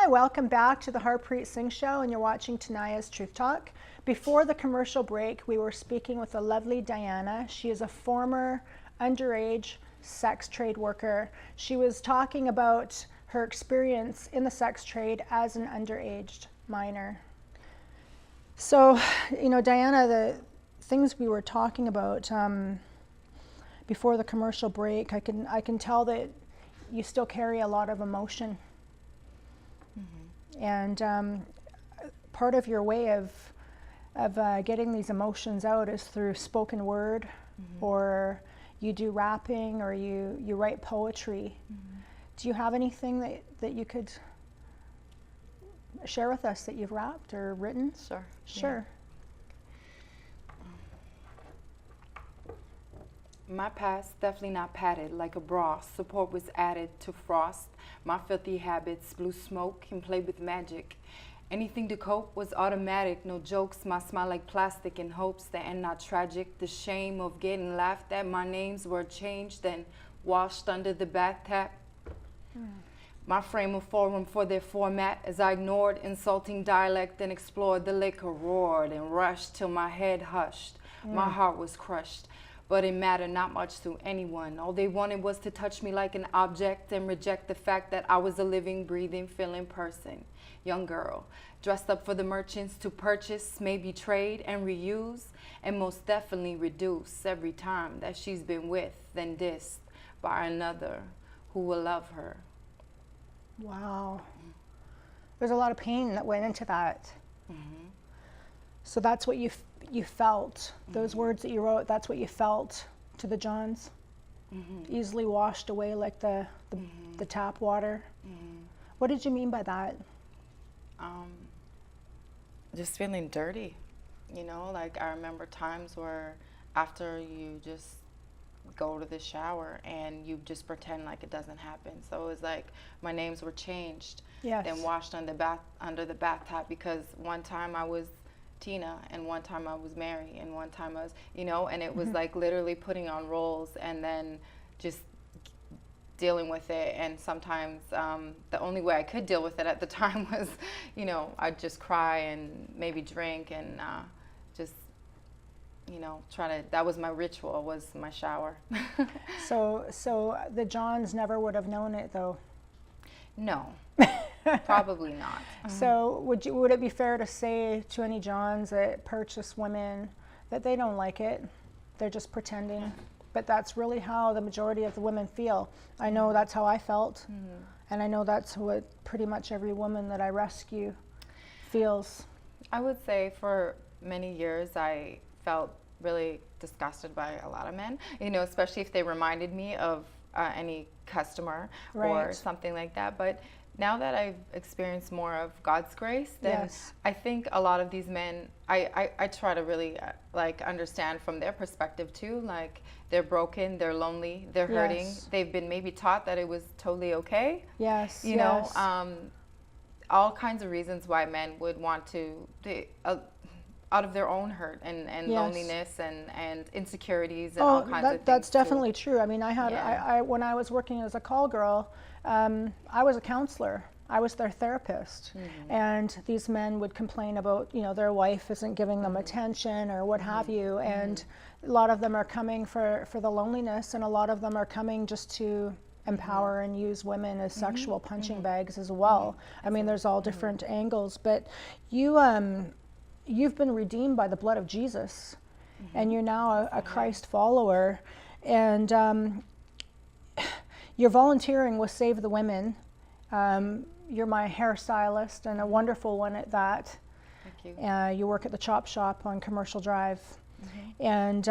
Hi, welcome back to the Harpreet Singh Show, and you're watching Tania's Truth Talk. Before the commercial break, we were speaking with the lovely Diana. She is a former underage sex trade worker. She was talking about her experience in the sex trade as an underage minor. So, Diana, the things we were talking about before the commercial break, I can tell that you still carry a lot of emotion. And part of your way of getting these emotions out is through spoken word, or you do rapping, or you write poetry. Do you have anything that you could share with us that you've rapped or written? Sure. My past definitely not padded like a bra. Support was added to frost. My filthy habits blew smoke and played with magic. Anything to cope was automatic. No jokes, my smile like plastic in hopes that end not tragic. The shame of getting laughed at. My names were changed and washed under the bathtub. My frame of forum for their format as I ignored insulting dialect and explored. The liquor roared and rushed till my head hushed. My heart was crushed. But it mattered not much to anyone. All they wanted was to touch me like an object and reject the fact that I was a living, breathing, feeling person. Young girl, dressed up for the merchants to purchase, maybe trade and reuse, and most definitely reduce every time that she's been with, then dissed by another who will love her. Wow. There's a lot of pain that went into that. So that's what you felt. Those words that you wrote, that's what you felt to the Johns? Easily washed away like the tap water? What did you mean by that? Just feeling dirty. Like I remember times where after you just go to the shower and you just pretend like it doesn't happen. So it was like my names were changed, then washed under the bathtub, because one time I was Tina, and one time I was Mary, and one time I was, and it was like literally putting on roles and then just dealing with it. And sometimes the only way I could deal with it at the time was, I'd just cry and maybe drink and just, that was my ritual, was my shower. So the Johns never would have known it, though? No. Probably not. So would it be fair to say to any Johns that purchase women that they don't like it? They're just pretending. But that's really how the majority of the women feel. I know that's how I felt. And I know that's what pretty much every woman that I rescue feels. I would say for many years I felt really disgusted by a lot of men, especially if they reminded me of any customer or something like that. But now that I've experienced more of God's grace, then I think a lot of these men, I try to really understand from their perspective too. Like, they're broken, they're lonely, they're hurting. They've been maybe taught that it was totally okay. You know, all kinds of reasons why men would want to, out of their own hurt and loneliness and insecurities and all kinds of things. That's definitely true. I mean, I when I was working as a call girl, I was a counselor. I was their therapist. And these men would complain about, their wife isn't giving them attention or what have you. And a lot of them are coming for the loneliness, and a lot of them are coming just to empower and use women as sexual punching bags as well. I mean, there's all different angles, but you've been redeemed by the blood of Jesus, and you're now a Christ follower, and you're volunteering with Save the Women. You're my hairstylist, and a wonderful one at that. Thank you. You work at the Chop Shop on Commercial Drive, and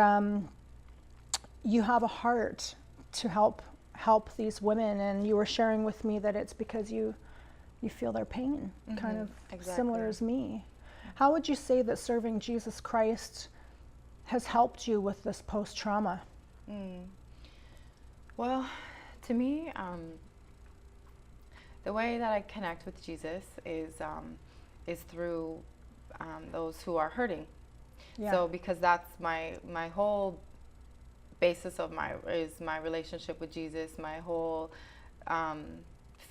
you have a heart to help these women, and you were sharing with me that it's because you feel their pain, kind of similar as me. How would you say that serving Jesus Christ has helped you with this post-trauma? Well, to me, the way that I connect with Jesus is through those who are hurting. So because that's my whole basis of my relationship with Jesus, my whole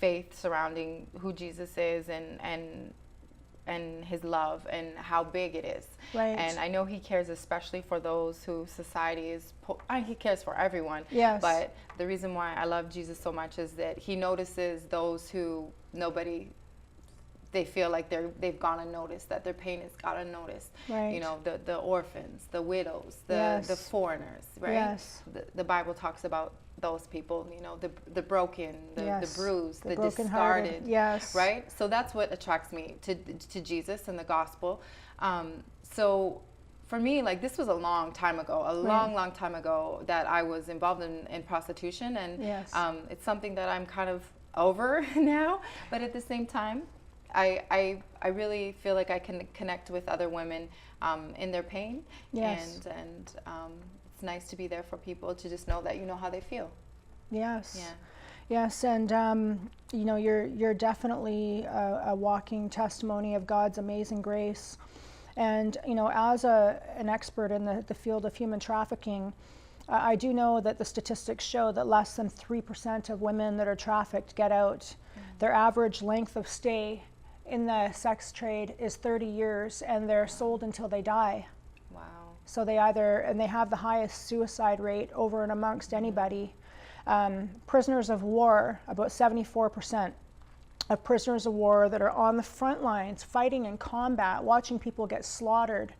faith surrounding who Jesus is and his love and how big it is. Right. And I know he cares especially for those who society is, he cares for everyone. Yes. But the reason why I love Jesus so much is that he notices those who they feel like they've gone unnoticed, that their pain has gone unnoticed. Right. You know, the orphans, the widows, Yes. the foreigners, right? Yes. The Bible talks about those people, you know, the broken, Yes. the bruised, the brokenhearted. discarded. Yes. Right? So that's what attracts me to Jesus and the gospel. So for me, like, this was a long time ago, long time ago that I was involved in prostitution. And Yes. it's something that I'm kind of over now. But at the same time, I really feel like I can connect with other women in their pain. Yes. And it's nice to be there for people, to just know that you know how they feel. Yes. Yeah. Yes, and you know, you're definitely a walking testimony of God's amazing grace. And you know, as an expert in the field of human trafficking, I do know that the statistics show that less than 3% of women that are trafficked get out. Mm-hmm. Their average length of stay in the sex trade is 30 years, and they're sold until they die. Wow. So they have the highest suicide rate over and amongst anybody. Prisoners of war, about 74% of prisoners of war that are on the front lines fighting in combat, watching people get slaughtered,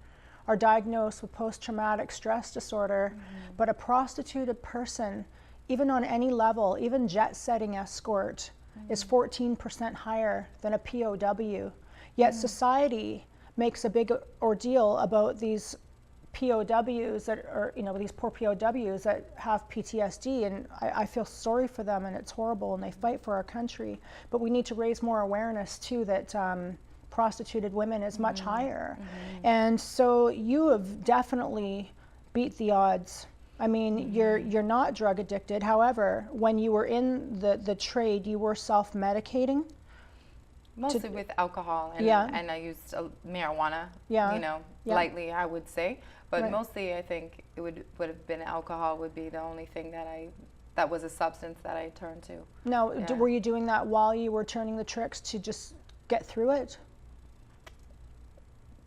are diagnosed with post-traumatic stress disorder. Mm-hmm. But a prostituted person, even on any level, even jet-setting escort, is 14% higher than a POW. Yet society makes a big ordeal about these POWs that are, you know, these poor POWs that have PTSD, and I feel sorry for them, and it's horrible, and they fight for our country. But we need to raise more awareness too that prostituted women is much higher. Mm-hmm. And so you have definitely beat the odds. I mean, you're not drug addicted. However, when you were in the trade, you were self-medicating. Mostly with alcohol, and I used marijuana, you know, lightly, I would say. But mostly I think it would have been alcohol would be the only thing that was a substance that I turned to. Now, were you doing that while you were turning the tricks to just get through it?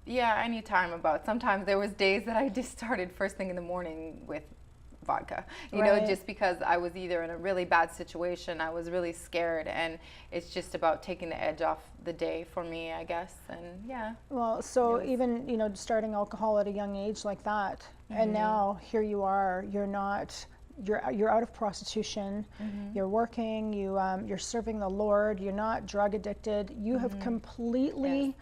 Yeah, anytime about. Sometimes there was days that I just started first thing in the morning with vodka, you know, just because I was either in a really bad situation, I was really scared, and it's just about taking the edge off the day for me, I guess. And well, so even, you know, starting alcohol at a young age like that, and now here you are, you're out of prostitution, you're working, you're serving the Lord, you're not drug addicted, you have completely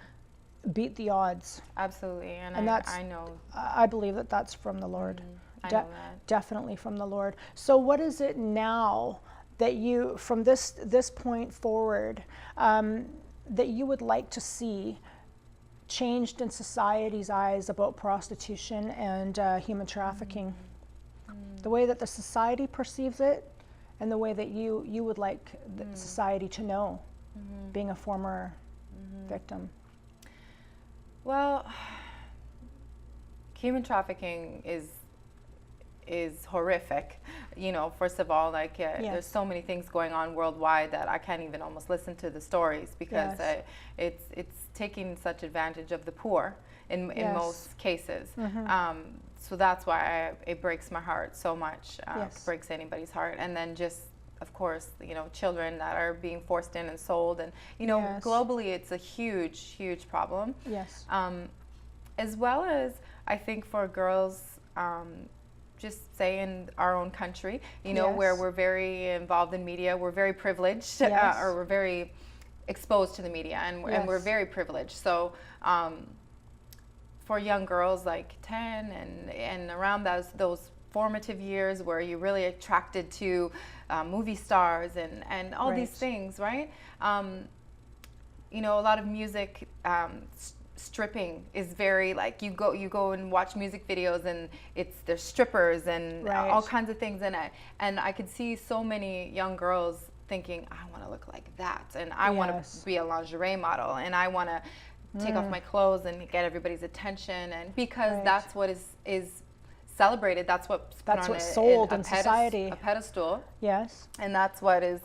beat the odds. Absolutely. And I know, I believe that that's from the Lord. I know that. Definitely from the Lord. So what is it now that you, from this point forward, that you would like to see changed in society's eyes about prostitution and human trafficking? The way that the society perceives it, and the way that you would like the society to know, being a former victim. Well, human trafficking is horrific. You know, first of all, like there's so many things going on worldwide that I can't even almost listen to the stories, because it's taking such advantage of the poor in most cases. So that's why it breaks my heart so much. Breaks anybody's heart. And then just, of course, you know, children that are being forced in and sold, and you know, globally it's a huge problem. As well as I think for girls, just say in our own country, you know, where we're very involved in media, we're very privileged, or we're very exposed to the media, and we're very privileged. So for young girls like 10 and around those formative years where you're really attracted to movie stars and all these things, right? You know, a lot of music, stripping is very, like, you go and watch music videos, and there's strippers and all kinds of things, and I could see so many young girls thinking, I want to look like that, and I want to be a lingerie model, and I want to take off my clothes and get everybody's attention, and because that's what is celebrated, that's what's put on sold in society, a pedestal, and that's what is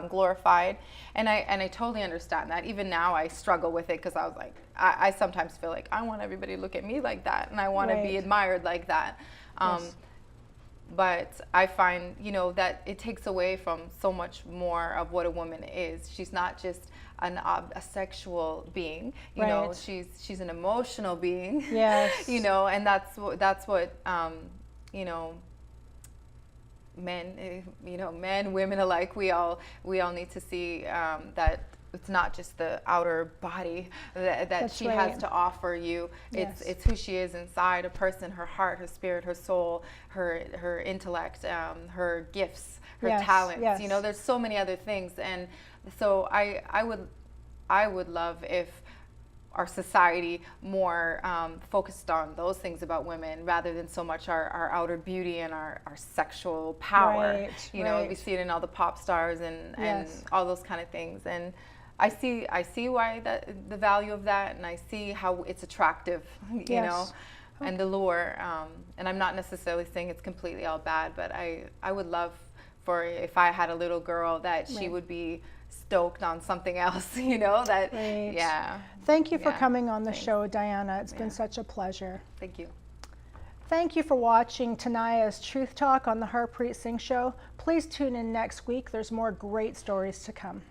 glorified, and I totally understand that. Even now, I struggle with it because I was like, I sometimes feel like I want everybody to look at me like that, and I want to be admired like that. Yes. But I find, that it takes away from so much more of what a woman is. She's not just a sexual being, you know. She's an emotional being. Yes. And that's what men, women alike, we all need to see that it's not just the outer body that she has to offer you. It's who she is inside, a person, her heart, her spirit, her soul, her intellect, her gifts, her talents. Yes. There's so many other things, and so I would love if our society more focused on those things about women rather than so much our outer beauty and our sexual power. We see it in all the pop stars and all those kind of things, and I see why the value of that, and I see how it's attractive, and the lure. And I'm not necessarily saying it's completely all bad, but I would love for, if I had a little girl, that she would be stoked on something else, Thank you for coming on the show, Diana. It's been such a pleasure. Thank you. Thank you for watching Tania's Truth Talk on the Harpreet Singh Show. Please tune in next week. There's more great stories to come.